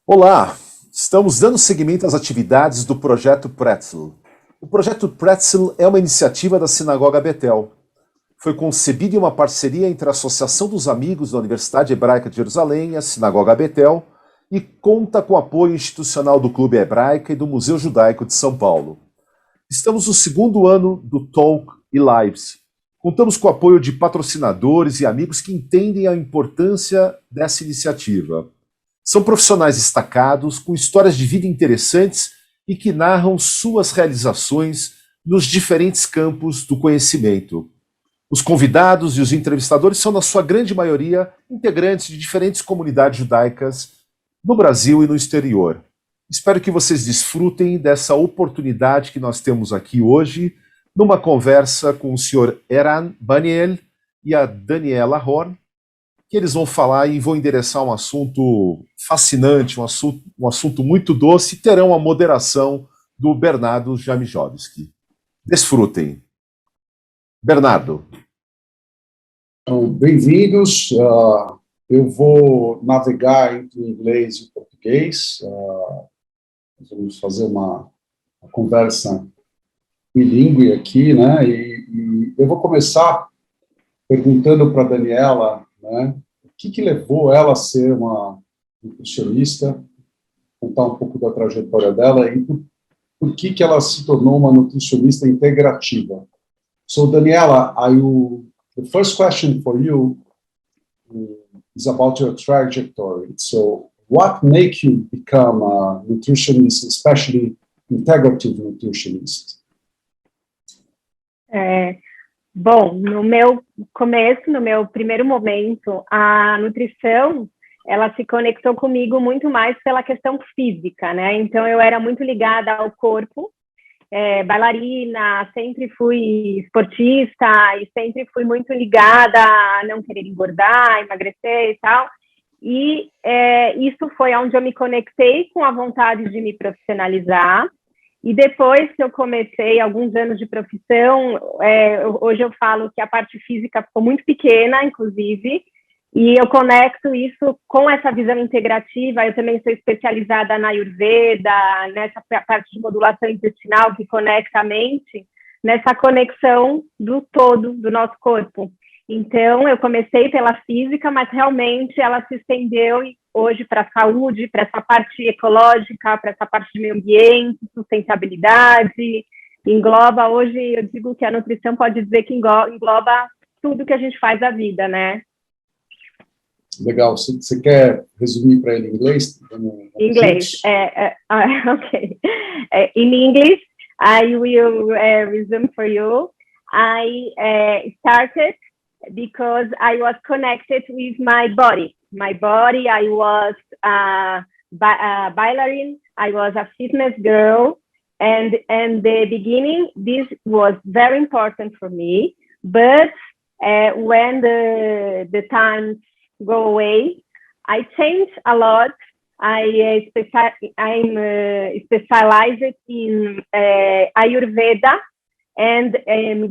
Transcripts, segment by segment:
Olá, estamos dando seguimento às atividades do projeto Pretzel. O projeto Pretzel é uma iniciativa da Sinagoga Beth-El. Foi concebido em uma parceria entre a Associação dos Amigos da Universidade Hebraica de Jerusalém e a Sinagoga Beth-El e conta com o apoio institucional do Clube Hebraica e do Museu Judaico de São Paulo. Estamos no segundo ano do Talk e Lives. Contamos com o apoio de patrocinadores e amigos que entendem a importância dessa iniciativa. São profissionais destacados, com histórias de vida interessantes e que narram suas realizações nos diferentes campos do conhecimento. Os convidados e os entrevistadores são, na sua grande maioria, integrantes de diferentes comunidades judaicas no Brasil e no exterior. Espero que vocês desfrutem dessa oportunidade que nós temos aqui hoje, numa conversa com o senhor Eran Baniel e a Daniela Horn, que eles vão falar e vão endereçar um assunto fascinante, um assunto muito doce, e terão a moderação do Bernardo Jamijowski. Desfrutem. Bernardo. Bem-vindos. Eu vou navegar entre o inglês e o português. Nós vamos fazer uma conversa bilíngue aqui, né? E eu vou começar perguntando para a Daniela, né, o que levou ela a ser uma nutricionista, contar um pouco da trajetória dela e por que ela se tornou uma nutricionista integrativa. So, Daniela, the first question for you is about your trajectory. So, what made you become a nutritionist, especially integrative nutritionist? Bom, no meu começo, no meu primeiro momento, a nutrição, ela se conectou comigo muito mais pela questão física, né? Então, eu era muito ligada ao corpo, bailarina, sempre fui esportista e sempre fui muito ligada a não querer engordar, emagrecer e tal. E isso foi onde eu me conectei com a vontade de me profissionalizar. E depois que eu comecei alguns anos de profissão, hoje eu falo que a parte física ficou muito pequena, inclusive, e eu conecto isso com essa visão integrativa. Eu também sou especializada na Ayurveda, nessa parte de modulação intestinal que conecta a mente, nessa conexão do todo do nosso corpo. Então, eu comecei pela física, mas realmente ela se estendeu hoje para a saúde, para essa parte ecológica, para essa parte de meio ambiente, sustentabilidade, engloba, hoje eu digo que a nutrição pode dizer que engloba tudo que a gente faz da vida, né? Legal, você quer resumir para ele em inglês? Inglês, ok. In English, I will resume for you. I started because I was connected with my body. I was a bailarine, I was a fitness girl, and the beginning, this was very important for me, but when the times go away, I changed a lot. I'm specialized in Ayurveda and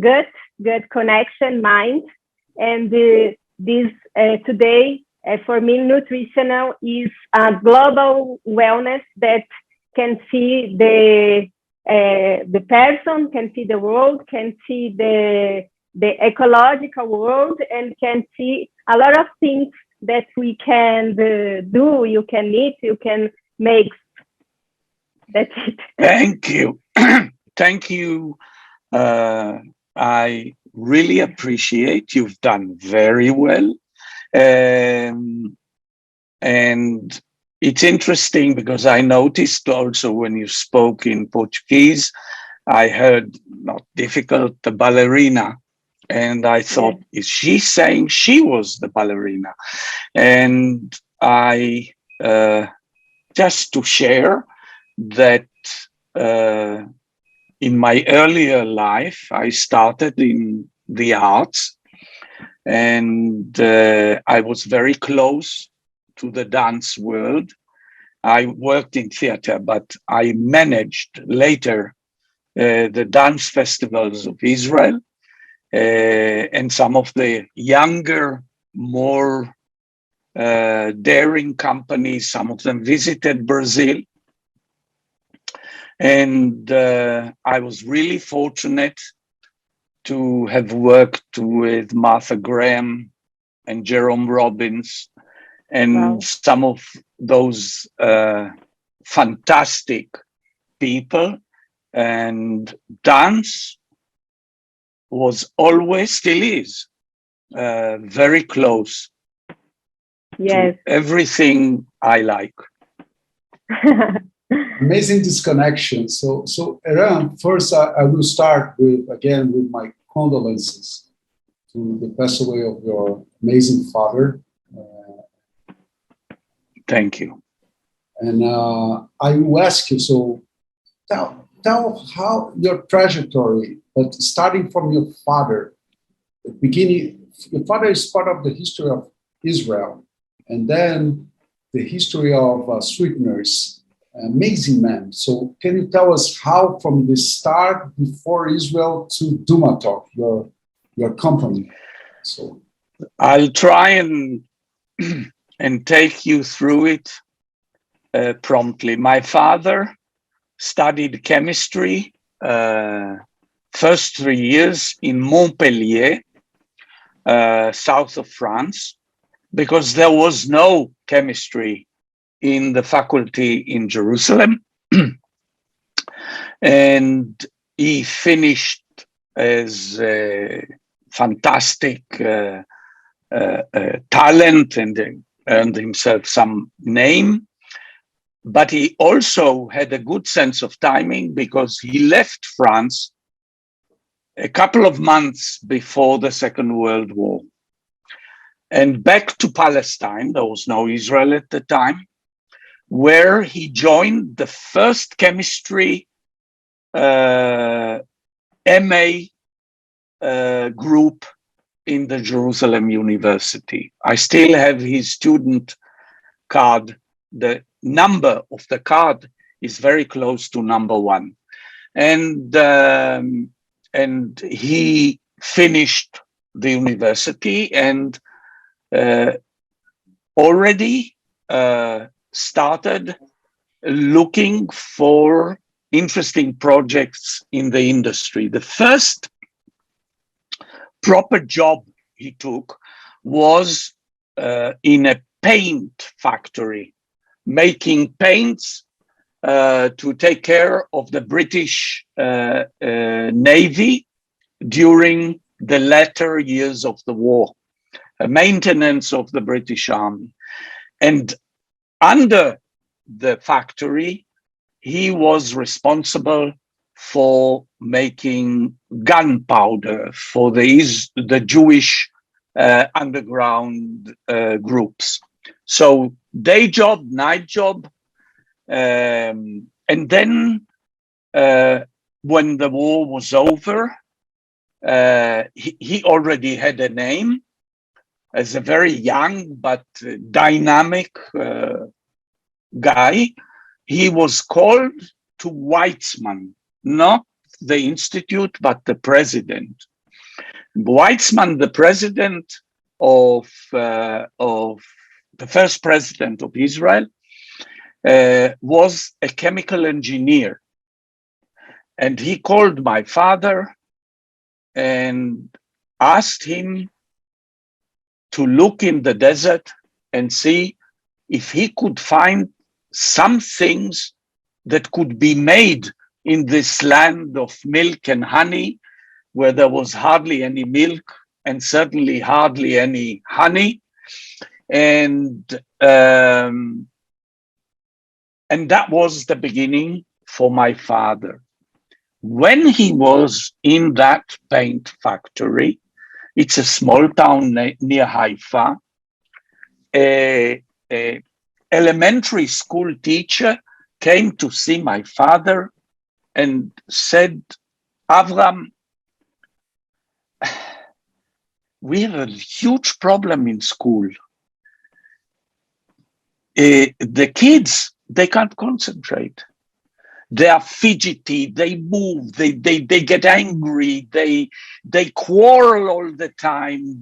gut connection, mind. And this today, for me, nutritional is a global wellness that can see the person, can see the world, can see the ecological world, and can see a lot of things that we can do, you can eat, you can make. That's it. Thank you. Thank you. I really appreciate. You've done very well. And it's interesting because I noticed also when you spoke in Portuguese, I heard not difficult, the ballerina. And I thought, is she saying she was the ballerina? And I, just to share that in my earlier life, I started in the arts, and I was very close to the dance world. I worked in theater, but I managed later the dance festivals of Israel, and some of the younger, more daring companies. Some of them visited Brazil. And I was really fortunate to have worked with Martha Graham and Jerome Robbins and Wow. some of those fantastic people. And dance was always, still is, very close Yes. to everything I like. Amazing disconnection. So Eran, first I will start with my condolences to the pass away of your amazing father. Thank you. And I will ask you, so tell how your trajectory, but starting from your father, the beginning, your father is part of the history of Israel, and then the history of sweeteners, amazing man. So can you tell us how from the start before Israel to Dumatok, your company? So I'll try and take you through it promptly. My father studied chemistry first 3 years in Montpellier, south of France, because there was no chemistry in the faculty in Jerusalem. And he finished as a fantastic talent and earned himself some name. But he also had a good sense of timing because he left France a couple of months before the Second World War. And back to Palestine, there was no Israel at the time, where he joined the first chemistry MA group in the Jerusalem University. I still have his student card. The number of the card is very close to number 1. And he finished the university and already started looking for interesting projects in the industry. The first proper job he took was in a paint factory, making paints to take care of the British Navy during the latter years of the war, maintenance of the British Army. And under the factory, he was responsible for making gunpowder for the Jewish underground groups. So day job, night job. And then when the war was over, he already had a name as a very young but dynamic guy. He was called to Weizmann, not the institute, but the president. Weizmann, the president of the first president of Israel, was a chemical engineer. And he called my father and asked him to look in the desert and see if he could find some things that could be made in this land of milk and honey, where there was hardly any milk and certainly hardly any honey. And that was the beginning for my father. When he was in that paint factory, it's a small town near Haifa, a elementary school teacher came to see my father and said, Avram, we have a huge problem in school. The kids, they can't concentrate. They are fidgety, they move, they get angry, they quarrel all the time.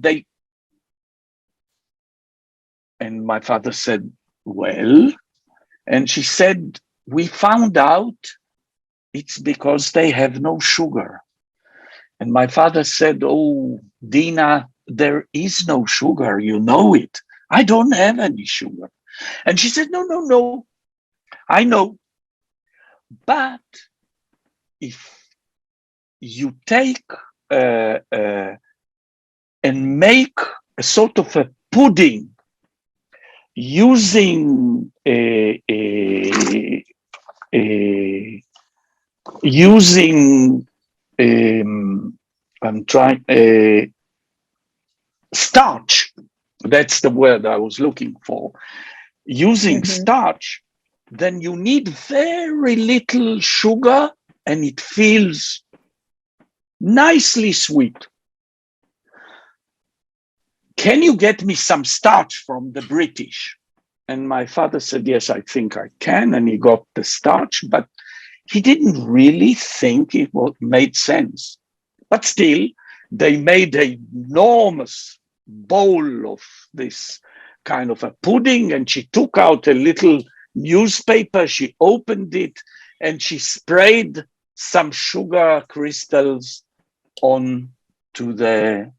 And my father said, well, and she said, we found out it's because they have no sugar. And my father said, oh, Dina, there is no sugar, you know it. I don't have any sugar. And she said, no, no, no, I know. But if you take and make a sort of a pudding using I'm trying starch. That's the word I was looking for. Using starch, then you need very little sugar and it feels nicely sweet. Can you get me some starch from the British? And my father said, yes, I think I can. And he got the starch, but he didn't really think it made sense. But still, they made an enormous bowl of this kind of a pudding, and she took out a little newspaper, she opened it, and she sprayed some sugar crystals on to the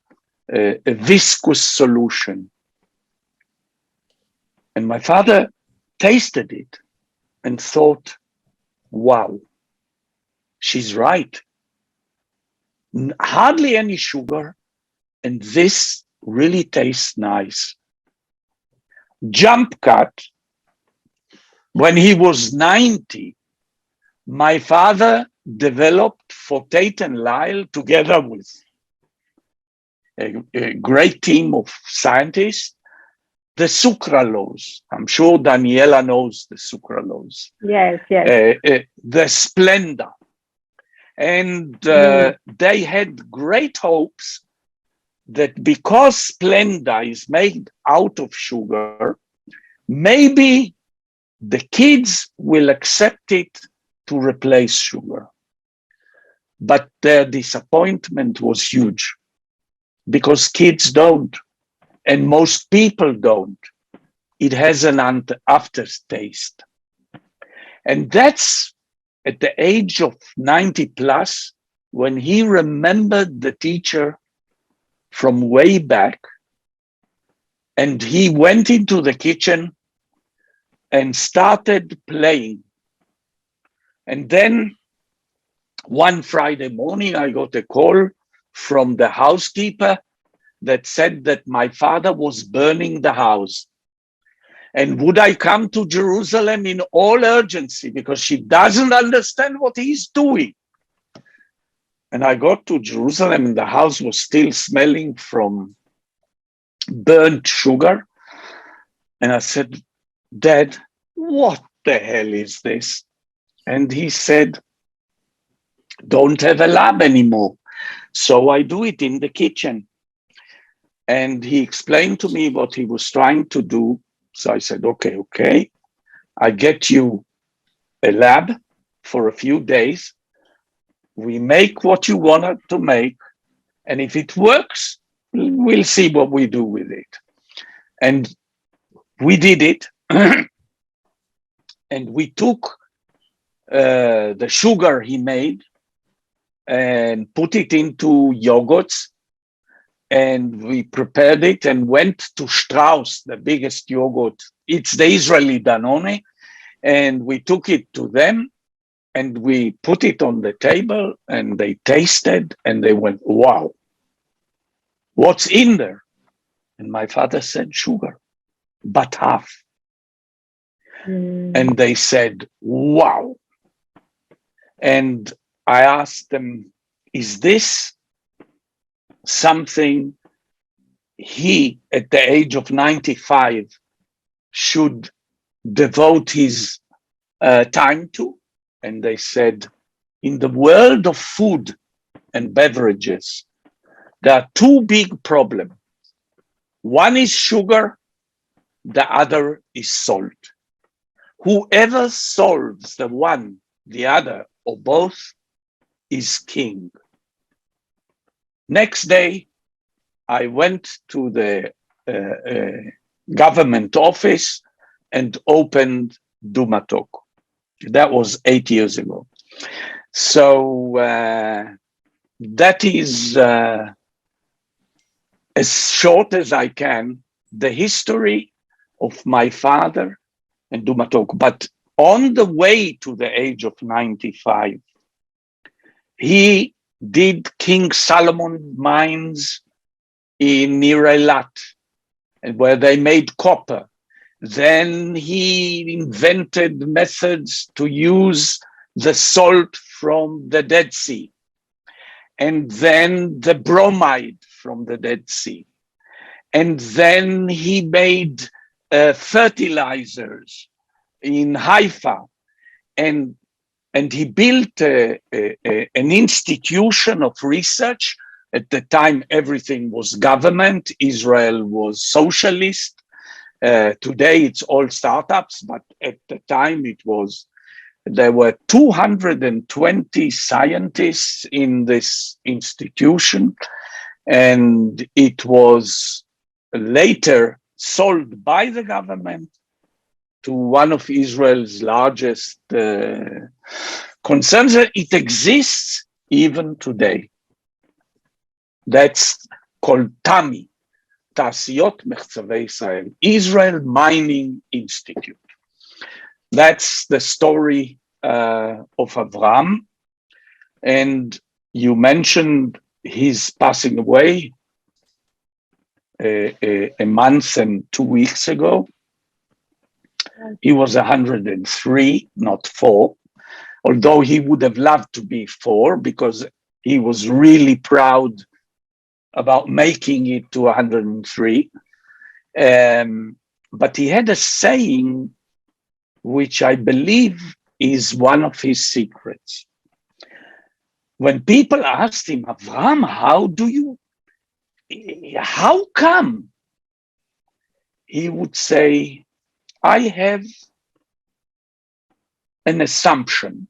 a viscous solution. And my father tasted it and thought, wow, she's right. Hardly any sugar, and this really tastes nice. Jump cut, when he was 90, my father developed for Tate and Lyle, together with a great team of scientists, the sucralose. I'm sure Daniela knows the sucralose. Yes. The Splenda. And they had great hopes that because Splenda is made out of sugar, maybe the kids will accept it to replace sugar. But their disappointment was huge because kids don't, and most people don't. It has an aftertaste. And that's at the age of 90 plus, when he remembered the teacher from way back, and he went into the kitchen and started playing. And then one Friday morning, I got a call from the housekeeper that said that my father was burning the house. And would I come to Jerusalem in all urgency because she doesn't understand what he's doing? And I got to Jerusalem and the house was still smelling from burnt sugar. And I said, Dad, what the hell is this? And he said, don't have a lab anymore. So I do it in the kitchen. And he explained to me what he was trying to do. So I said, okay, I get you a lab for a few days. We make what you wanted to make. And if it works, we'll see what we do with it. And we did it. And we took the sugar he made and put it into yogurts. And we prepared it and went to Strauss, the biggest yogurt. It's the Israeli Danone. And we took it to them and we put it on the table and they tasted and they went, wow, what's in there? And my father said, sugar, but half. And they said, wow. And I asked them, is this something he, at the age of 95, should devote his time to? And they said, in the world of food and beverages, there are two big problems. One is sugar, the other is salt. Whoever solves the one, the other, or both is king. Next day, I went to the government office and opened Dumatok. That was 8 years ago. So that is, as short as I can, the history of my father and Dumatok. But on the way to the age of 95, he did King Solomon mines in near Eilat, where they made copper. Then he invented methods to use the salt from the Dead Sea, and then the bromide from the Dead Sea. And then he made fertilizers in Haifa, and he built an institution of research. At the time, everything was government. Israel was socialist. Today, it's all startups, but at the time, there were 220 scientists in this institution, and it was later sold by the government to one of Israel's largest concerns. It exists even today. That's called TAMI, Tasiyot Mechzavei Israel, Israel Mining Institute. That's the story of Avram. And you mentioned his passing away a month and 2 weeks ago. He was 103, not 4, although he would have loved to be 4 because he was really proud about making it to 103. But he had a saying, which I believe is one of his secrets. When people asked him, Avram, how come? He would say, I have an assumption.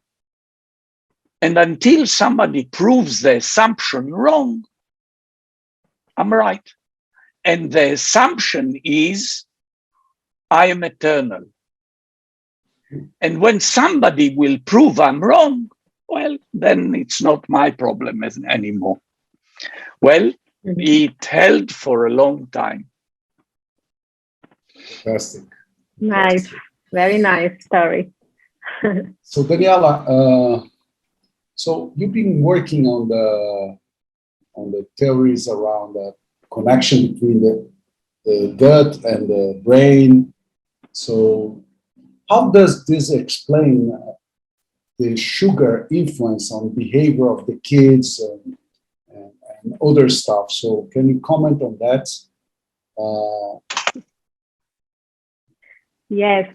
And until somebody proves the assumption wrong, I'm right. And the assumption is, I am eternal. And when somebody will prove I'm wrong, well, then it's not my problem anymore. Well, it held for a long time. Fantastic. Nice. Very nice story. So Daniela, so you've been working on the theories around the connection between the gut and the brain. So how does this explain the sugar influence on behavior of the kids and other stuff? So can you comment on that? Yes.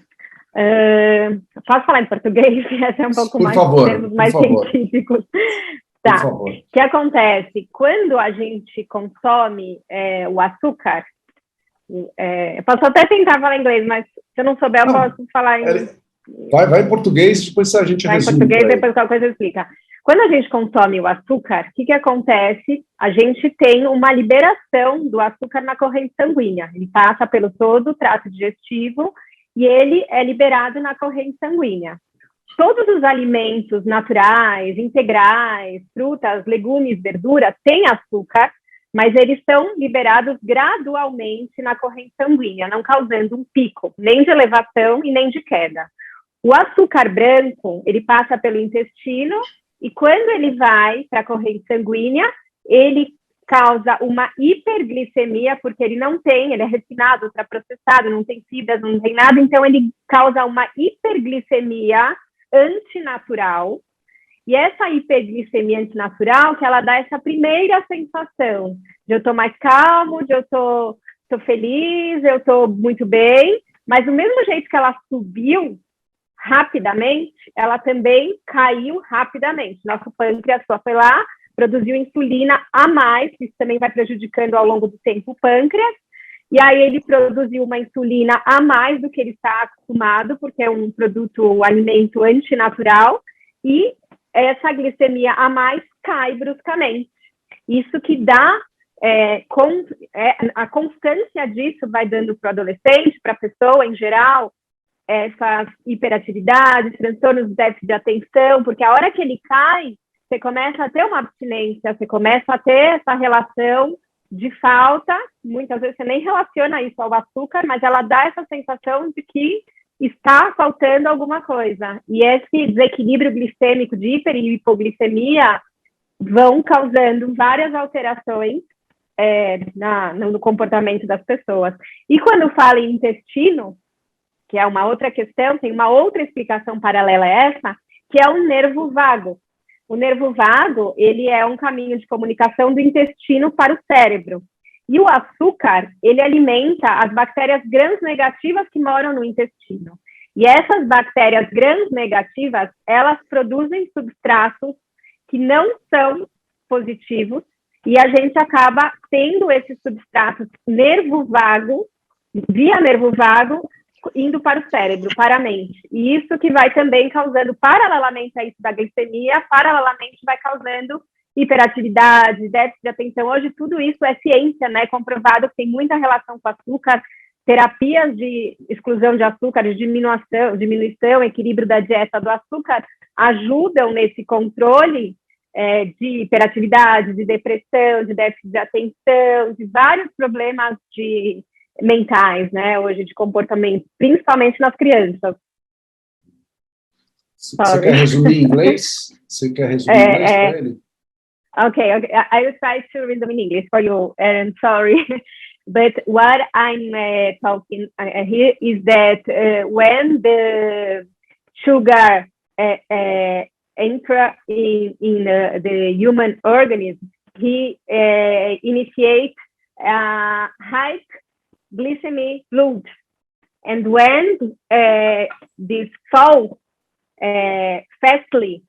Posso falar em português? Essa é um pouco mais, termos mais científicos. Tá. O que acontece? Quando a gente consome o açúcar, eu posso até tentar falar em inglês, mas se eu não souber, eu posso falar em... Vai em português, depois a gente resume. Vai em português, depois qualquer coisa explica. Quando a gente consome o açúcar, o que acontece? A gente tem uma liberação do açúcar na corrente sanguínea. Ele passa pelo todo o trato digestivo e ele é liberado na corrente sanguínea. Todos os alimentos naturais, integrais, frutas, legumes, verduras, têm açúcar, mas eles são liberados gradualmente na corrente sanguínea, não causando um pico, nem de elevação e nem de queda. O açúcar branco, ele passa pelo intestino e quando ele vai para a corrente sanguínea, ele causa uma hiperglicemia, porque ele é refinado, ultraprocessado, não tem fibras, não tem nada, então ele causa uma hiperglicemia antinatural, e essa hiperglicemia antinatural que ela dá essa primeira sensação de eu estou mais calmo, de eu estou feliz, eu estou muito bem, mas do mesmo jeito que ela subiu rapidamente, ela também caiu rapidamente. Nosso pâncreas só foi lá, produziu insulina a mais, isso também vai prejudicando ao longo do tempo o pâncreas, e aí ele produziu uma insulina a mais do que ele está acostumado, porque é um alimento antinatural, e essa glicemia a mais cai bruscamente. Isso que dá a constância disso vai dando para o adolescente, para a pessoa em geral, essas hiperatividades, transtornos de déficit de atenção, porque a hora que ele cai, você começa a ter uma abstinência, você começa a ter essa relação de falta, muitas vezes você nem relaciona isso ao açúcar, mas ela dá essa sensação de que está faltando alguma coisa. E esse desequilíbrio glicêmico de hiper e hipoglicemia vão causando várias alterações no comportamento das pessoas. E quando fala em intestino, que é uma outra questão, tem uma outra explicação paralela a essa, que é o nervo vago. O nervo vago, ele é um caminho de comunicação do intestino para o cérebro. E o açúcar, ele alimenta as bactérias gram-negativas que moram no intestino. E essas bactérias gram-negativas, elas produzem substratos que não são positivos, e a gente acaba tendo esses substratos nervo vago, via nervo vago, indo para o cérebro, para a mente. E isso que vai também causando, paralelamente a isso da glicemia, paralelamente vai causando hiperatividade, déficit de atenção. Hoje tudo isso é ciência, né? Comprovado que tem muita relação com açúcar, terapias de exclusão de açúcar, de diminuição, equilíbrio da dieta do açúcar, ajudam nesse controle de hiperatividade, de depressão, de déficit de atenção, de vários problemas mentais, né, hoje, de comportamento, principalmente nas crianças. Você quer resumir em inglês? Você quer resumir em inglês para ele? Okay, I will try to read them in English for you, and sorry. But what I'm talking here is that when the sugar enter in the human organism, he initiates high glycemic load, and when this fall fastly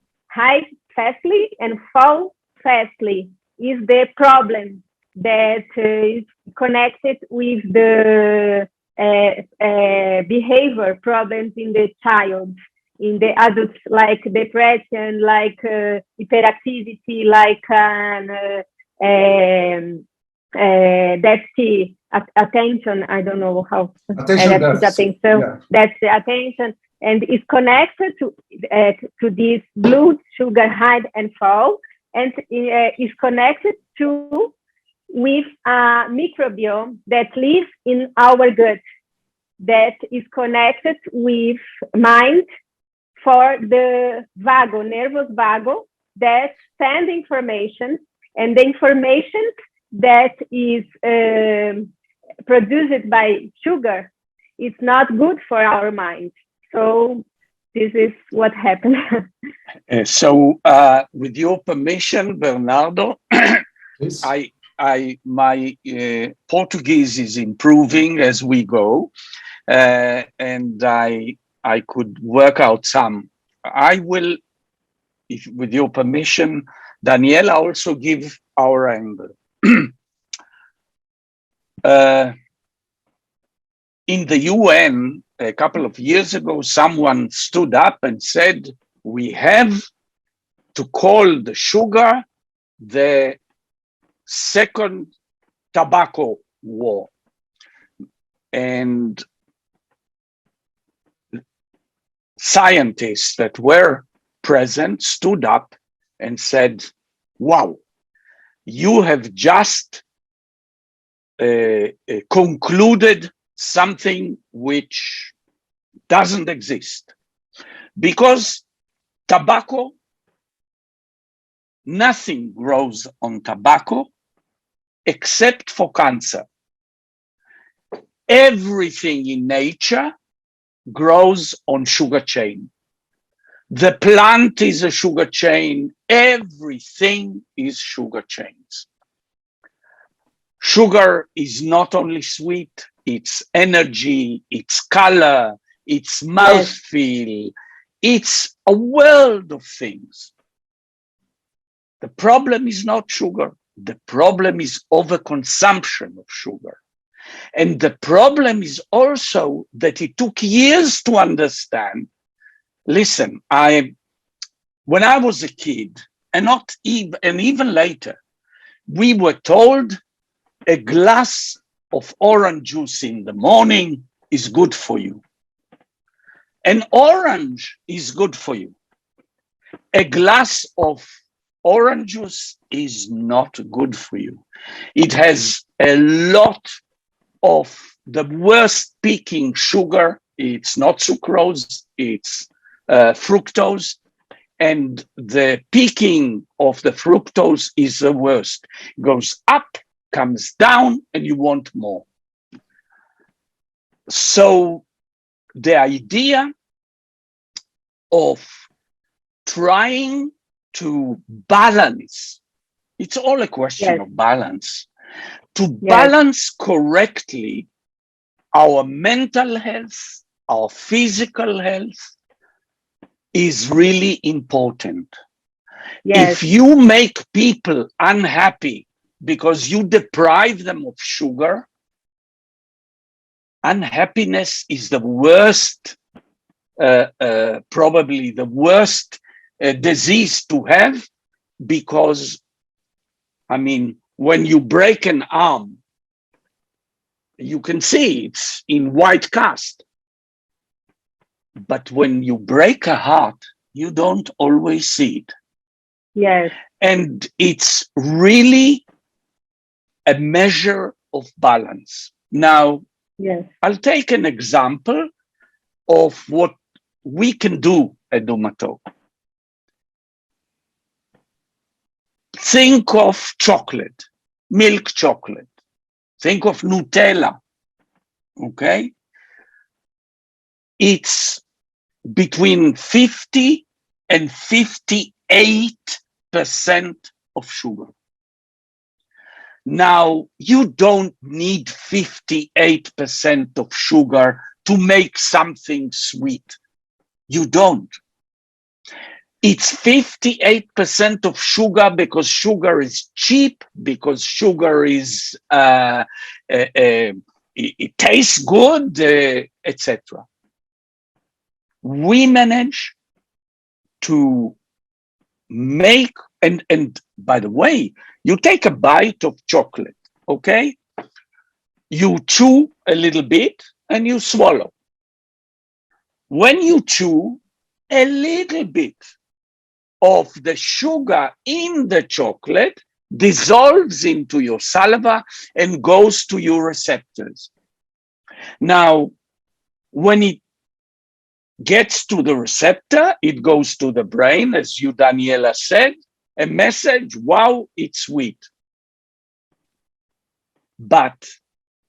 and fall fastly is the problem that is connected with the behavior problems in the child, in the adults, like depression, like hyperactivity, like deficit attention. I don't know how. Attention. Yeah. That's the attention, and is connected to this blood sugar high and fall, and is connected with a microbiome that lives in our gut, that is connected with mind for the vago, nervous vago, that send information, and the information that is produced by sugar is not good for our mind. So this is what happened. With your permission, Bernardo, my Portuguese is improving as we go, and I could work out some. I will, with your permission, Daniela, also give our angle. In the UN, a couple of years ago, someone stood up and said, we have to call the sugar the second tobacco war. And scientists that were present stood up and said, wow, you have just concluded something which doesn't exist. Because tobacco, nothing grows on tobacco except for cancer. Everything in nature grows on sugar cane. The plant is a sugar chain. Everything is sugar chains. Sugar is not only sweet, it's energy, it's color, it's mouthfeel, it's a world of things. The problem is not sugar. The problem is overconsumption of sugar. And the problem is also that it took years to understand. Listen, when I was a kid, and even later, we were told a glass of orange juice in the morning is good for you. An orange is good for you. A glass of orange juice is not good for you. It has a lot of the worst peaking sugar. It's not sucrose, it's fructose. And the peaking of the fructose is the worst. It goes up, comes down, and you want more. So the idea of trying to balance, it's all a question of balance, to balance correctly our mental health, our physical health is really important. If you make people unhappy because you deprive them of sugar, unhappiness is the worst, probably the worst disease to have, because, I mean, when you break an arm, you can see it's in white cast. But when you break a heart, you don't always see it. Yes. And it's really a measure of balance. Now, I'll take an example of what we can do at Dumato. Think of chocolate, milk chocolate. Think of Nutella, okay? It's between 50 and 58% of sugar. Now, you don't need 58% of sugar to make something sweet. You don't. It's 58% of sugar because sugar is cheap, because sugar is, it tastes good, etc. We manage to make, and by the way, you take a bite of chocolate, okay? You chew a little bit and you swallow. When you chew, a little bit of the sugar in the chocolate dissolves into your saliva and goes to your receptors. Now, when it gets to the receptor, it goes to the brain, as you, Daniela, said, a message, wow, it's sweet. But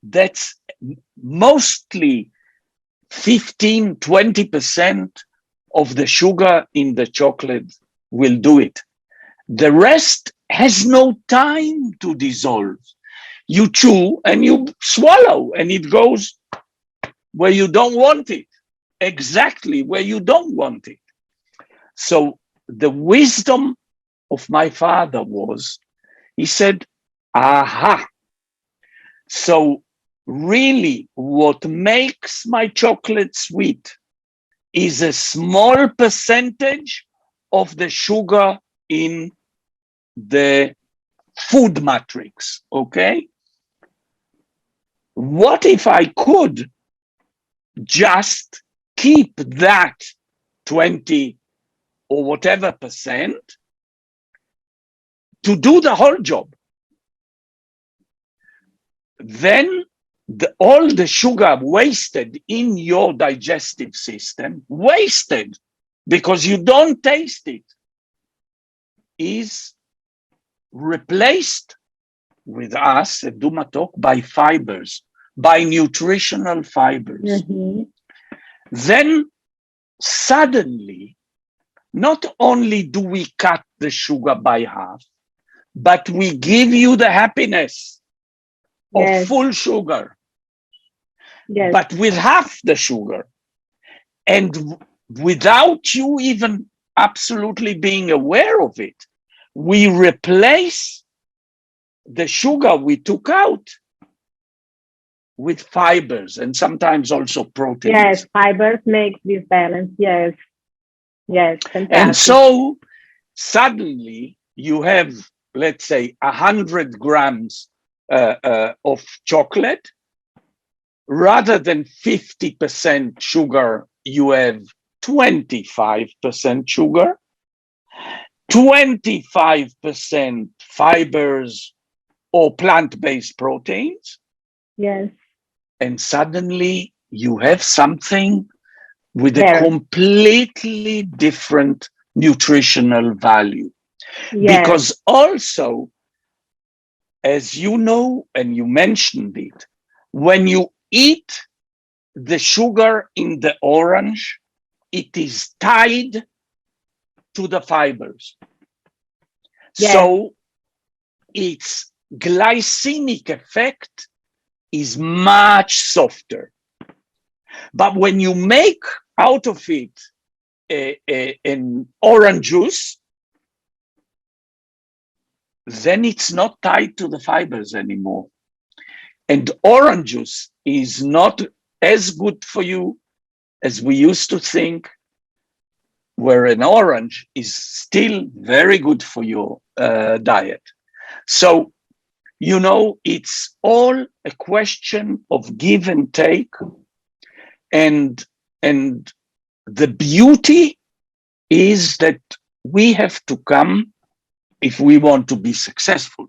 that's mostly 15, 20% of the sugar in the chocolate will do it. The rest has no time to dissolve. You chew and you swallow and it goes where you don't want it, exactly where you don't want it. So the wisdom of my father was, he said, aha. So really what makes my chocolate sweet is a small percentage of the sugar in the food matrix, okay? What if I could just keep that 20 or whatever percent to do the whole job? Then all the sugar wasted in your digestive system, wasted because you don't taste it, is replaced with us at Dumatok by fibers, by nutritional fibers. Then suddenly, not only do we cut the sugar by half, but we give you the happiness of full sugar, but with half the sugar. And without you even absolutely being aware of it, we replace the sugar we took out with fibers and sometimes also proteins. Yes, fibers make this balance. Yes, fantastic. And so suddenly you have, let's say, 100 grams of chocolate. Rather than 50% sugar, you have 25% sugar, 25% fibers or plant-based proteins. Yes. And suddenly you have something with a There. completely different nutritional value. Yes. Because also, as you know, and you mentioned it, when you eat the sugar in the orange, it is tied to the fibers. Yes. So its glycemic effect is much softer. But when you make out of it an orange juice, then it's not tied to the fibers anymore. And orange juice is not as good for you as we used to think, where an orange is still very good for your diet. So, you know, it's all a question of give and take. And the beauty is that we have to come, if we want to be successful,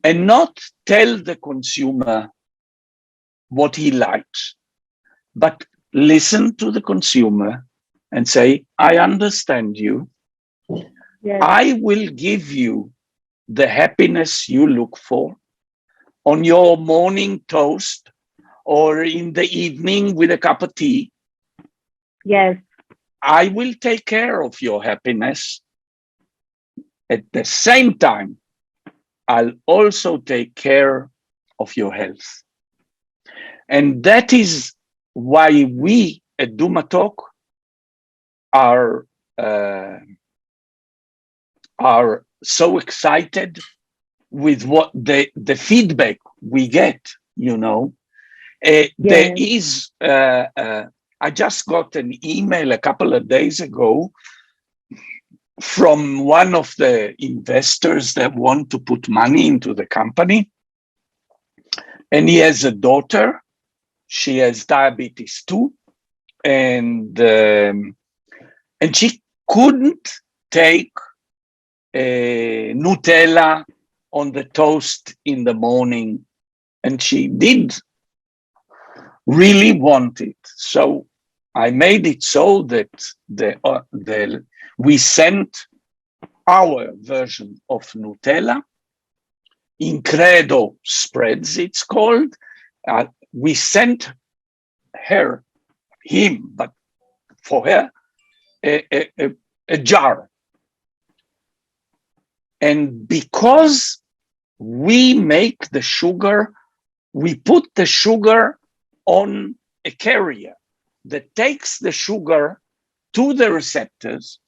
and not tell the consumer what he likes, but listen to the consumer and say, I understand you. Yes. I will give you the happiness you look for on your morning toast or in the evening with a cup of tea. Yes. I will take care of your happiness. At the same time, I'll also take care of your health. And that is why we at Duma Talk are so excited with what the feedback we get, you know. There is, I just got an email a couple of days ago from one of the investors that want to put money into the company. And he has a daughter. She has diabetes too. And she couldn't take Nutella on the toast in the morning. And she did really want it. So I made it so that we sent our version of Nutella, Incredo Spreads, it's called. We sent him, but for her, a jar. And because we make the sugar, we put the sugar on a carrier that takes the sugar to the receptors.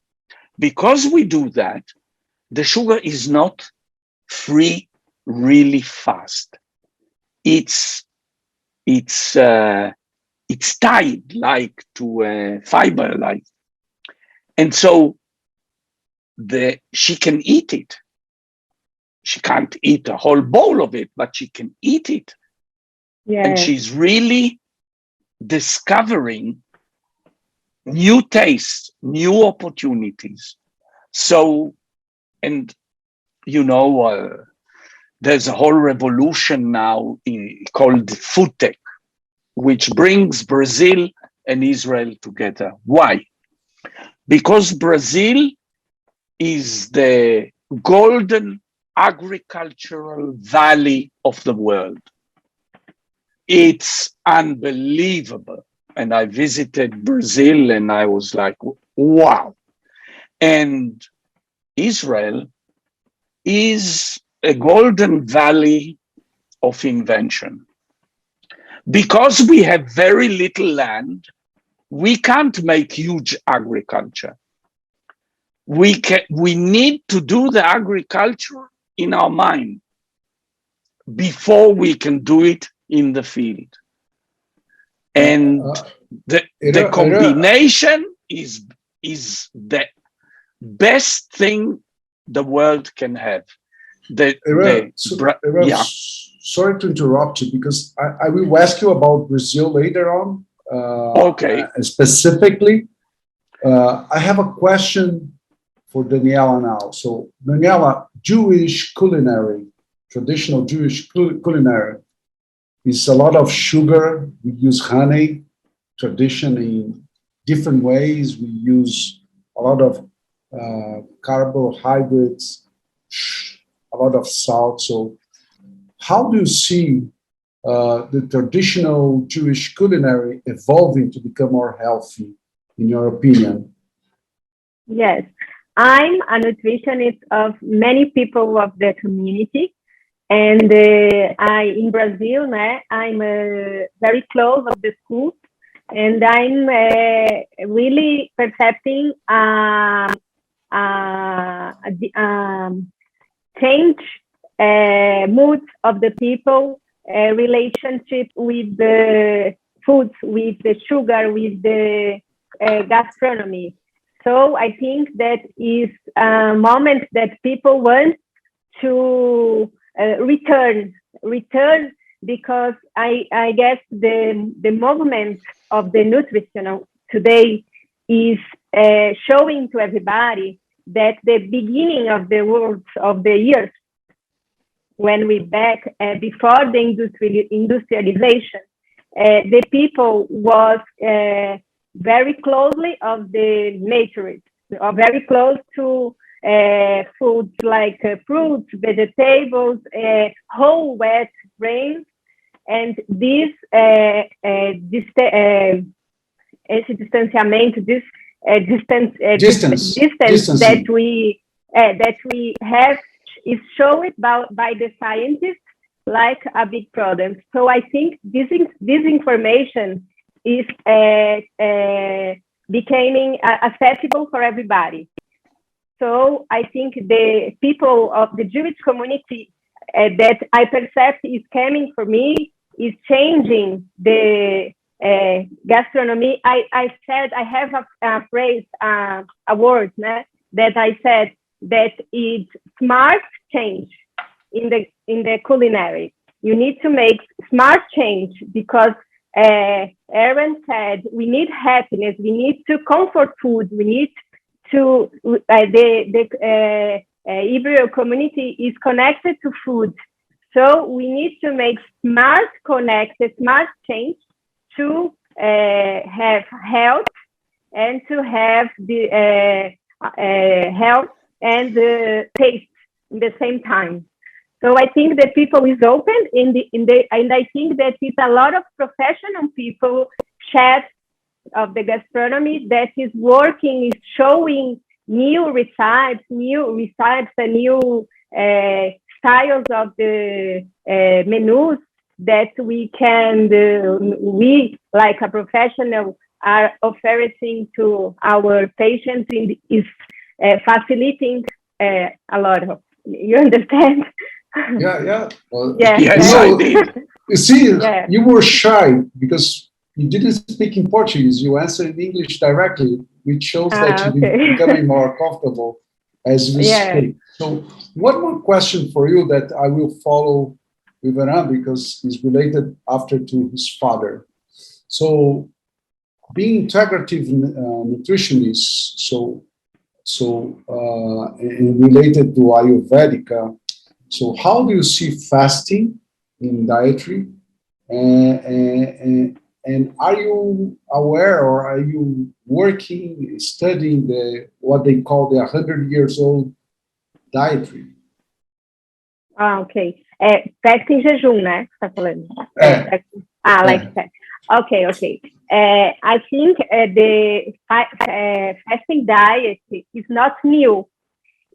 Because we do that, the sugar is not free really fast. It's tied like to a fiber, like, and so she can eat it. She can't eat a whole bowl of it, but she can eat it. Yes. And she's really discovering new tastes, new opportunities. So, and you know, there's a whole revolution now called food tech, which brings Brazil and Israel together. Why? Because Brazil is the golden agricultural valley of the world. It's unbelievable. And I visited Brazil and I was like, wow. And Israel is a golden valley of invention. Because we have very little land, we can't make huge agriculture. We need to do the agriculture in our mind before we can do it in the field. And the combination is the best thing the world can have. Yeah. Sorry to interrupt you, because I will ask you about Brazil later on. Okay. Specifically, I have a question for Daniela now. So, Daniela, Jewish culinary, traditional Jewish culinary, is a lot of sugar. We use honey, tradition in different ways. We use a lot of carbohydrates, a lot of salt. So, how do you see the traditional Jewish culinary evolving to become more healthy, in your opinion? Yes, I'm a nutritionist of many people of the community. And in Brazil, I'm very close of the school, and I'm really perceiving change moods of the people, relationship with the foods, with the sugar, with the gastronomy. So I think that is a moment that people want to return, because I guess the movement of the nutritional today is showing to everybody that the beginning of the world of the years, when we back before the industrialization, the people was very closely of the nature, or very close to foods like fruits, vegetables, whole wet grains, and this distanciamento, distance that we have is shown by the scientists like a big problem. So I think this information is becoming accessible for everybody. So I think the people of the Jewish community that I perceive is coming for me is changing the gastronomy. I said, I have a phrase, a word that I said that it's smart change in the culinary. You need to make smart change, because Aaron said we need happiness, we need to comfort food, we need to the Hebrew community is connected to food, so we need to make smart change to have health and to have the health and the taste in the same time. So I think that people is open and I think that it's a lot of professional people, chefs of the gastronomy, that is working, is showing new recipes and new styles of the menus that we can, we like a professional are offering to our patients, is facilitating a lot of, you understand? Yeah. Well, yes, I did. You see, you were shy because you didn't speak in Portuguese. You answered in English directly, which shows that you're becoming more comfortable as we speak. So one more question for you that I will follow with Aram, because it's related after to his father. So being integrative nutritionist, and related to Ayurvedica, so how do you see fasting in dietary? And are you aware, or are you working, studying what they call the 100 years old dietary? Ok. Festa em jejum, né? Você tá falando? Like that. Okay. I think the fasting diet is not new.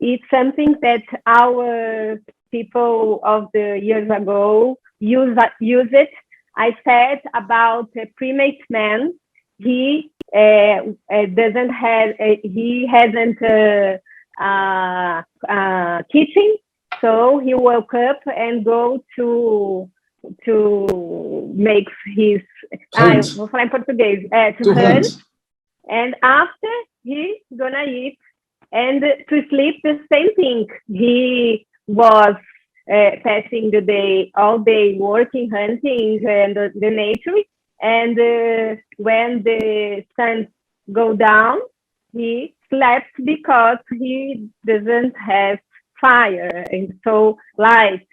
It's something that our people of the years ago use it. I said about a primate man. He hasn't kitchen, so he woke up and go to make his. Vou falar em português. To hunt. And after he's gonna eat and to sleep the same thing. He was passing the day, all day working, hunting and the nature. And when the sun go down, he slept because he doesn't have fire and so light.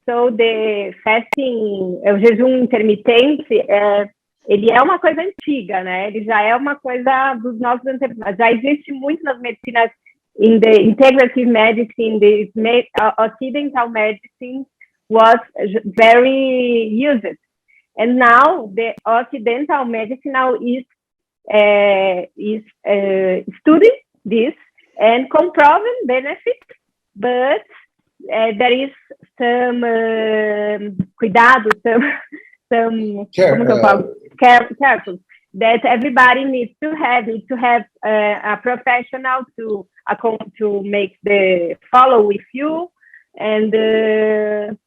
So the fasting, o jejum intermitente, ele é uma coisa antiga, né? Ele já é uma coisa dos nossos antepassados. Já existe muito nas medicinas, in the integrative medicine, the occidental medicine was very used. And now the occidental medicine now is studying this and comproven benefits, but there is some cuidado, some careful that everybody needs to have a professional to make the follow with you. And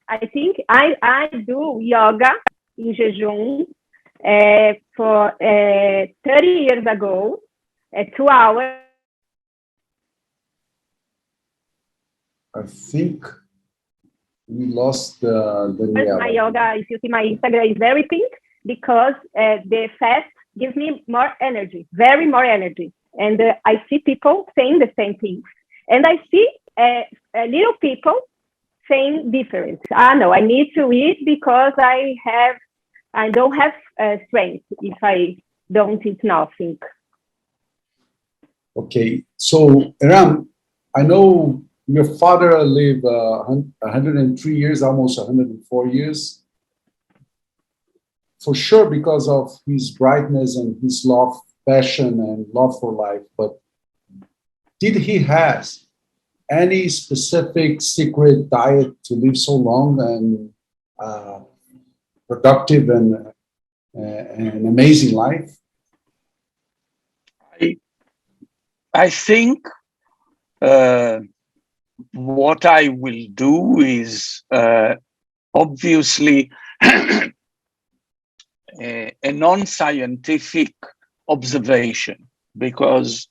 I think I do yoga in jejum for 30 years ago, 2 hours. I think we lost Daniela. My yoga, if you see my Instagram, is very pink because the fast gives me more energy, very more energy. And I see people saying the same things. And I see little people saying different. No, I need to eat because I don't have strength if I don't eat nothing. Okay, so Ram, I know your father lived 103 years, almost 104 years. For sure, because of his brightness and his love, passion, and love for life. But did he have any specific secret diet to live so long and productive and an amazing life? I think what I will do is obviously a non-scientific observation, because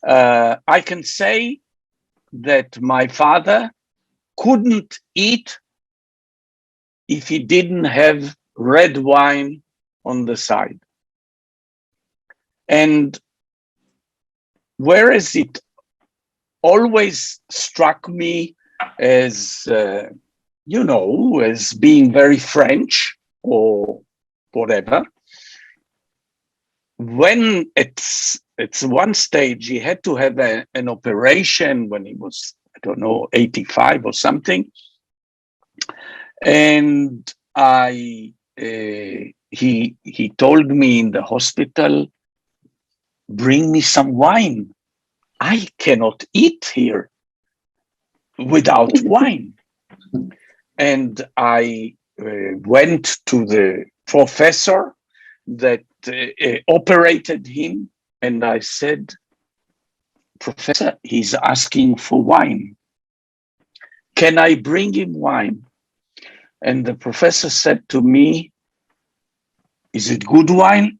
I can say that my father couldn't eat if he didn't have red wine on the side. And whereas it always struck me as, as being very French or whatever, when at one stage he had to have an operation when he was, 85 or something, and he told me in the hospital, bring me some wine. I cannot eat here without wine. And I went to the professor that operated him, and I said, Professor, he's asking for wine. Can I bring him wine? And the professor said to me, is it good wine?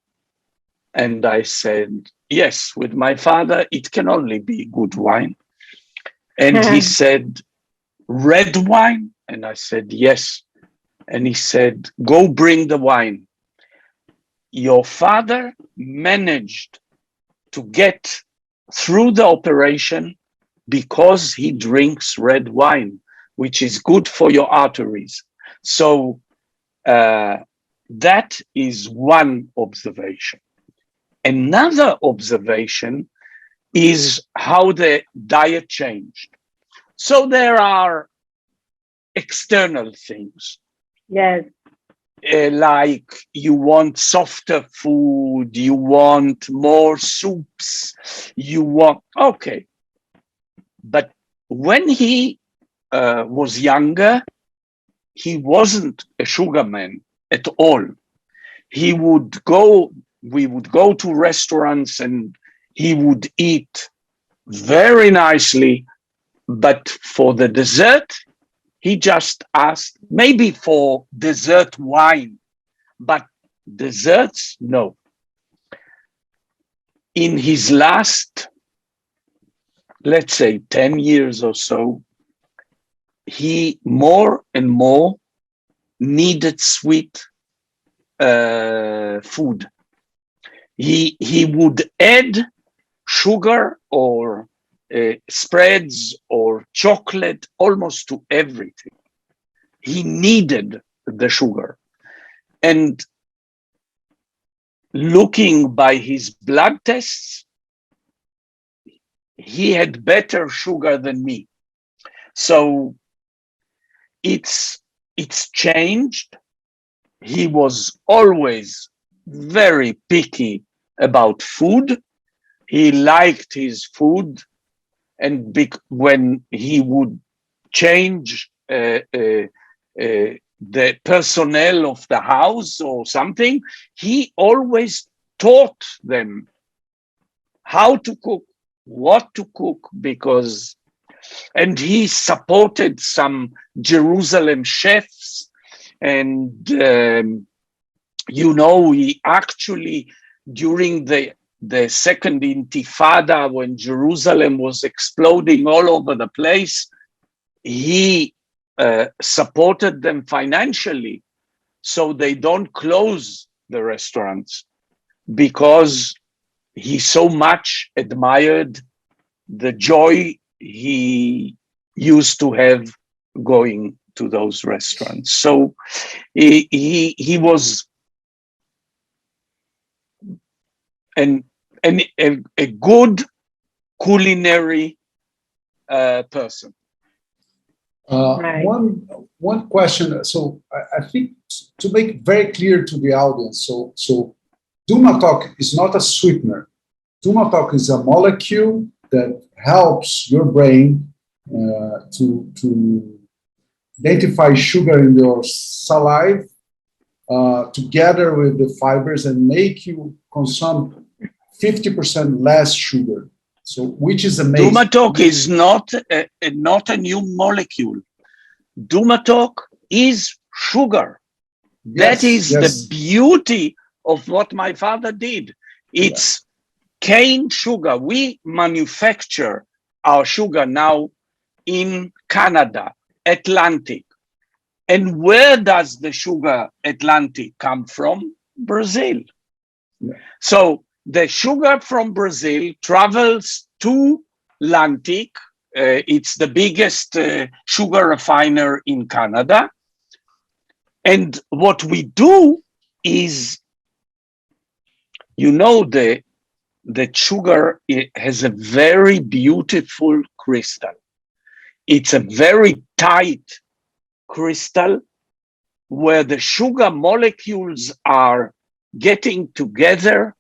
And I said, yes, with my father, it can only be good wine. And he said, red wine? And I said, yes. And he said, go bring the wine. Your father managed to get through the operation because he drinks red wine, which is good for your arteries. So that is one observation. Another observation is how the diet changed. So there are external things. Yes. Like you want softer food, you want more soups, okay. But when he was younger, he wasn't a sugar man at all. We would go to restaurants and he would eat very nicely, but for the dessert, he just asked maybe for dessert wine, but desserts, no. In his last, let's say 10 years or so, he more and more needed sweet food. He would add sugar or spreads or chocolate almost to everything. He needed the sugar. And looking by his blood tests, he had better sugar than me. So it's changed. He was always very picky about food. He liked his food, and when he would change the personnel of the house or something, he always taught them how to cook, what to cook, and he supported some Jerusalem chefs, and he actually, during the second Intifada, when Jerusalem was exploding all over the place, he supported them financially so they don't close the restaurants, because he so much admired the joy he used to have going to those restaurants. So he was a good culinary person. Right. One question. So I think to make very clear to the audience. So Dumatok is not a sweetener. Dumatok is a molecule that helps your brain to identify sugar in your saliva together with the fibers and make you consume 50% less sugar. So, which is amazing. Dumatok is not a new molecule. Dumatok is sugar. Yes, that is the beauty of what my father did. It's cane sugar. We manufacture our sugar now in Canada, Atlantic. And where does the sugar Atlantic come from? Brazil. Yeah. So the sugar from Brazil travels to Atlantic. It's the biggest sugar refiner in Canada. And what we do is, the sugar, it has a very beautiful crystal. It's a very tight crystal where the sugar molecules are getting together,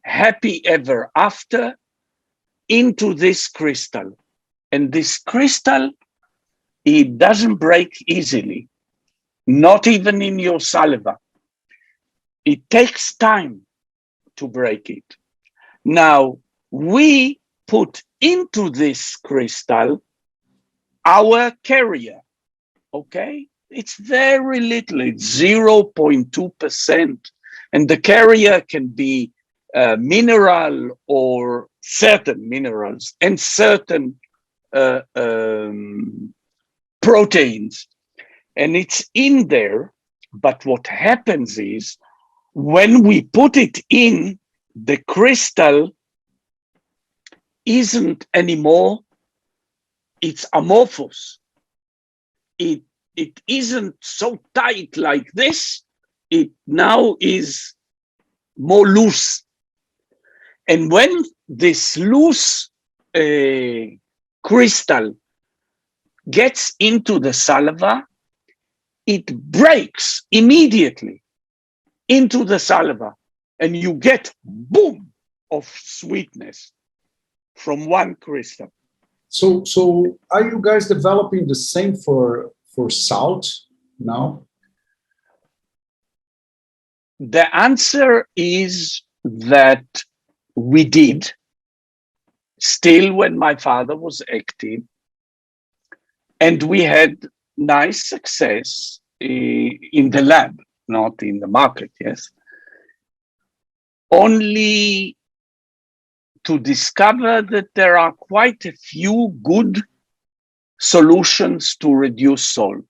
happy ever after, into this crystal. And this crystal, it doesn't break easily, not even in your saliva. It takes time to break it. Now, we put into this crystal our carrier, okay? It's very little, it's 0.2%. And the carrier can be mineral or certain minerals and certain proteins. And it's in there, but what happens is, when we put it in, the crystal isn't anymore, it's amorphous. It isn't so tight like this. It now is more loose. And when this loose crystal gets into the saliva, it breaks immediately into the saliva, and you get boom of sweetness from one crystal. So are you guys developing the same for salt now? The answer is that we did, still when my father was active, and we had nice success in the lab, not in the market, yes. Only to discover that there are quite a few good solutions to reduce salt.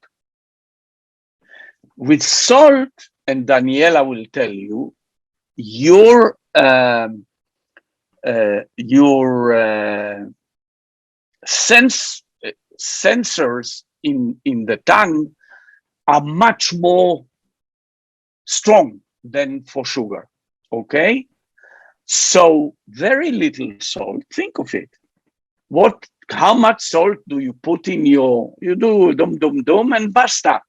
With salt, and Daniela will tell you, your sensors in the tongue are much more strong than for sugar, okay? So very little salt, think of it. How much salt do you put in you do dum dum dum and basta.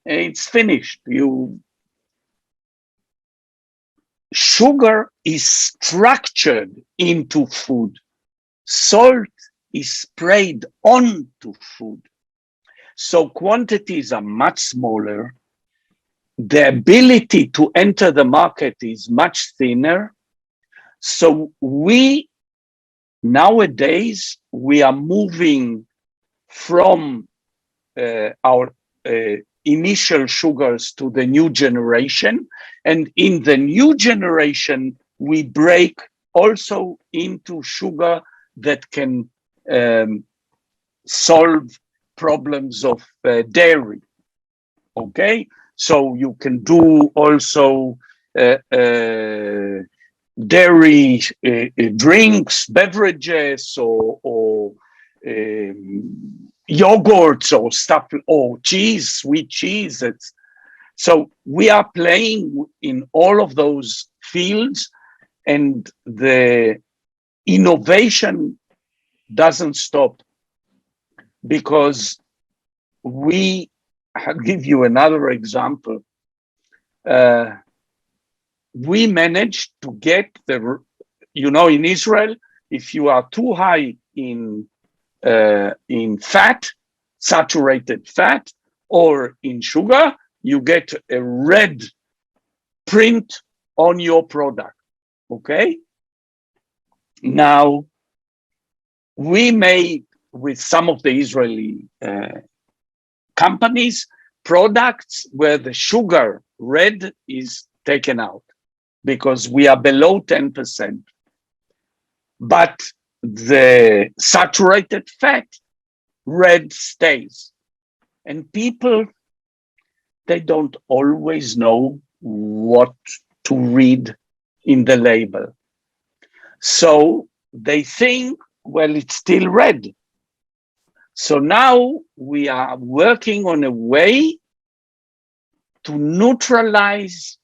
It's finished. Sugar is structured into food. Salt is sprayed onto food. So quantities are much smaller. The ability to enter the market is much thinner. So nowadays, we are moving from our initial sugars to the new generation. And in the new generation, we break also into sugar that can solve problems of dairy. Okay? So you can do also dairy drinks, beverages, or yogurts or stuff, or cheese, sweet cheese. So we are playing in all of those fields, and the innovation doesn't stop, because I'll give you another example. We managed to get in Israel, if you are too high in fat, saturated fat, or in sugar, you get a red print on your product, okay? Now, we made, with some of the Israeli companies, products where the sugar red is taken out, because we are below 10%. But the saturated fat red stays. And people, they don't always know what to read in the label. So they think, well, it's still red. So now we are working on a way to neutralize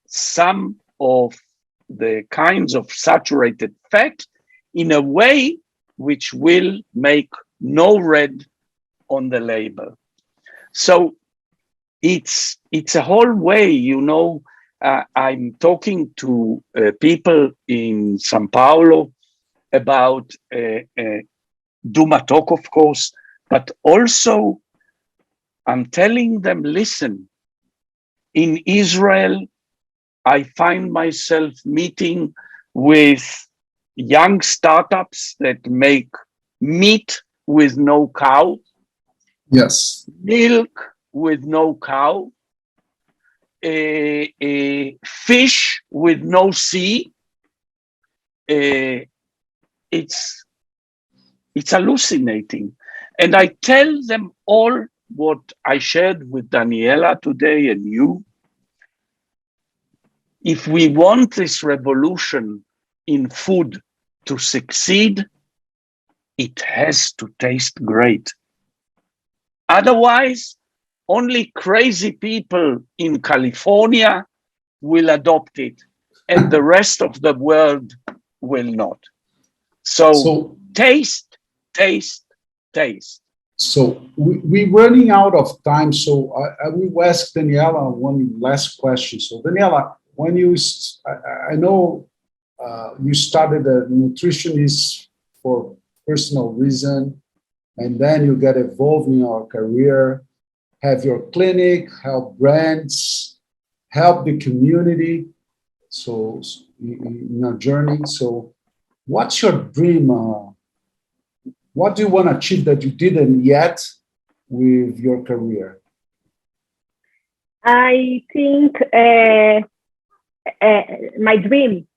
some of the kinds of saturated fat in a way which will make no red on the label. So it's a whole way, I'm talking to people in São Paulo about Duma Talk, of course, but also I'm telling them, listen, in Israel, I find myself meeting with young startups that make meat with no cow. Yes. Milk with no cow. Fish with no sea. It's hallucinating. And I tell them all what I shared with Daniela today and you. If we want this revolution in food to succeed, it has to taste great. Otherwise, only crazy people in California will adopt it, and the rest of the world will not. So taste, taste, taste. So we're running out of time. So I will ask Daniela one last question. So Daniela, when I know you started a nutritionist for personal reason, and then you get involved in your career, have your clinic, help brands, help the community. So in your journey, so what's your dream? What do you want to achieve that you didn't yet with your career? I think my dream,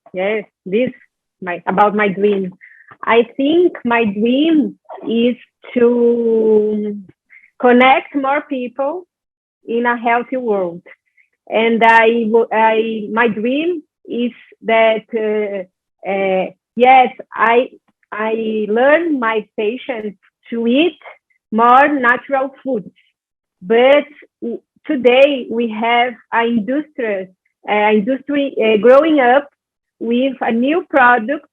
about my dream. I think my dream is to connect more people in a healthy world. And my dream is that yes, I learn my patients to eat more natural foods, but today we have an industry growing up with a new product,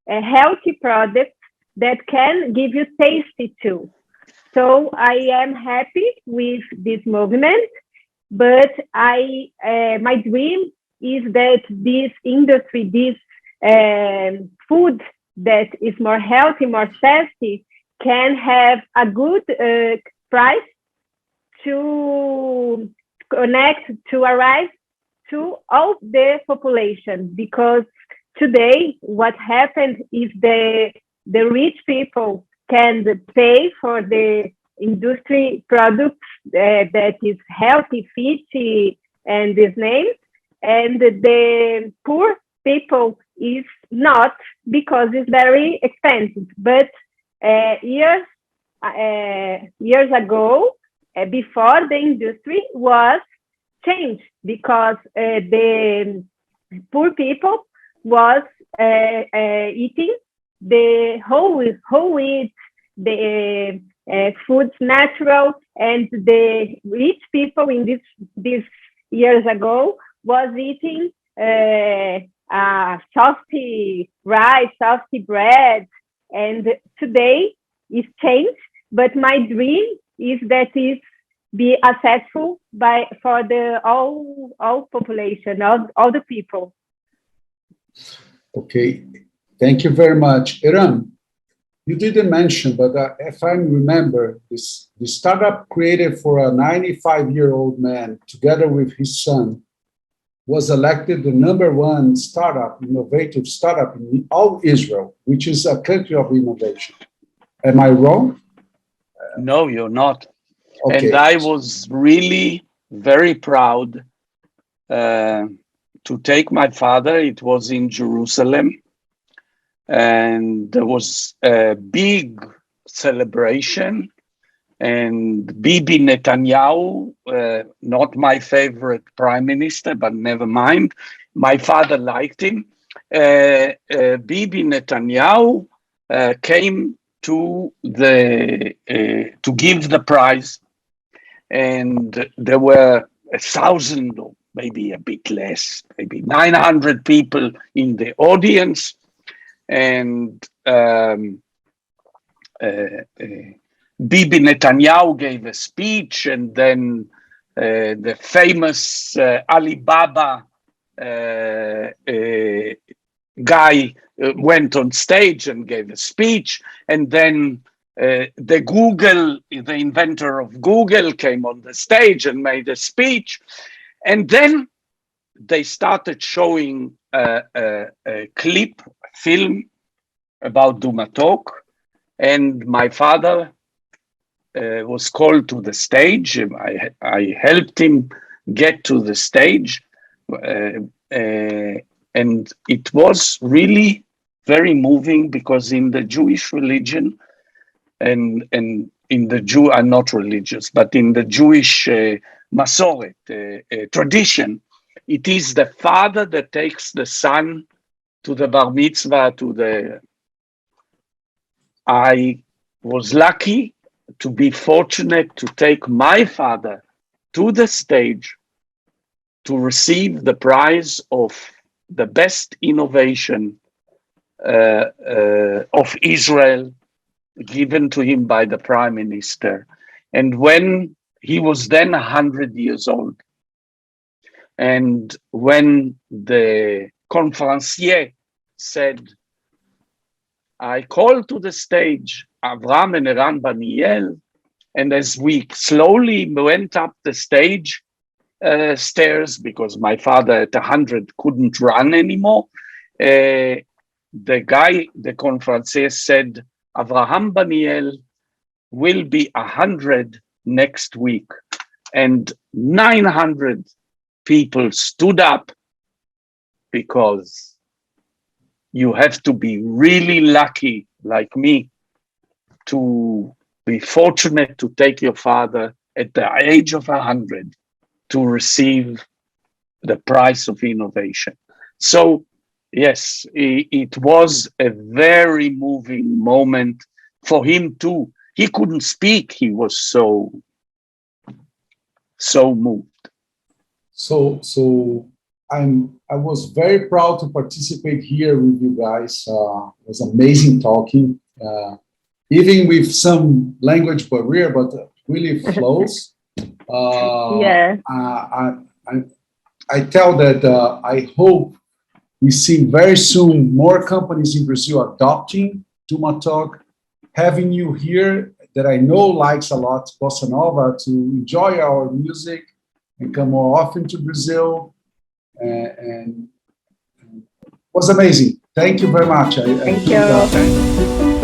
a healthy product that can give you tasty too. So I am happy with this movement, but my dream is that this industry, this food that is more healthy, more tasty, can have a good price to connect, to arrive to all the population. Because today what happened is the rich people can pay for the industry products that is healthy, fit, and these names, and the poor people is not, because it's very expensive. But years ago, before the industry was changed, because the poor people was eating the whole wheat, the foods natural, and the rich people in this years ago was eating salty rice, salty bread, and today it's changed. But my dream is that it be accessible for the all population, all the people. Okay, thank you very much. Iram, you didn't mention, but if I remember, the startup created for a 95-year-old man together with his son was elected the #1 startup, innovative startup in all Israel, which is a country of innovation. Am I wrong? No, you're not. Okay. And I was really very proud to take my father. It was in Jerusalem, and there was a big celebration. And Bibi Netanyahu, not my favorite prime minister, but never mind. My father liked him. Bibi Netanyahu came to give the prize, and there were 1,000, or maybe a bit less, maybe 900 people in the audience, and Bibi Netanyahu gave a speech, and then the famous Alibaba guy went on stage and gave a speech, and then the inventor of Google came on the stage and made a speech, and then they started showing a film about Dumatok, and my father was called to the stage. I helped him get to the stage, and it was really very moving, because in the Jewish religion, and in the I'm not religious, but in the Jewish Masoret tradition, it is the father that takes the son to the bar mitzvah, I was lucky to be fortunate to take my father to the stage to receive the prize of the best innovation of Israel, given to him by the prime minister. And when he was then 100 years old, and when the conferencier said, I called to the stage Avram and Eran Baniel, and as we slowly went up the stage stairs, because my father at 100 couldn't run anymore, the conferencier said, Avraham Baniel will be 100 next week. And 900 people stood up, because you have to be really lucky, like me, to be fortunate to take your father at the age of 100 to receive the prize of innovation. So, yes, it was a very moving moment for him too. He couldn't speak. He was so moved. So I was very proud to participate here with you guys. It was amazing talking, even with some language barrier, but really flows. Yeah. I tell that I hope we see very soon more companies in Brazil adopting Duma Talk, having you here that I know likes a lot Bossa Nova to enjoy our music and come more often to Brazil. And it was amazing. Thank you very much. Thank you.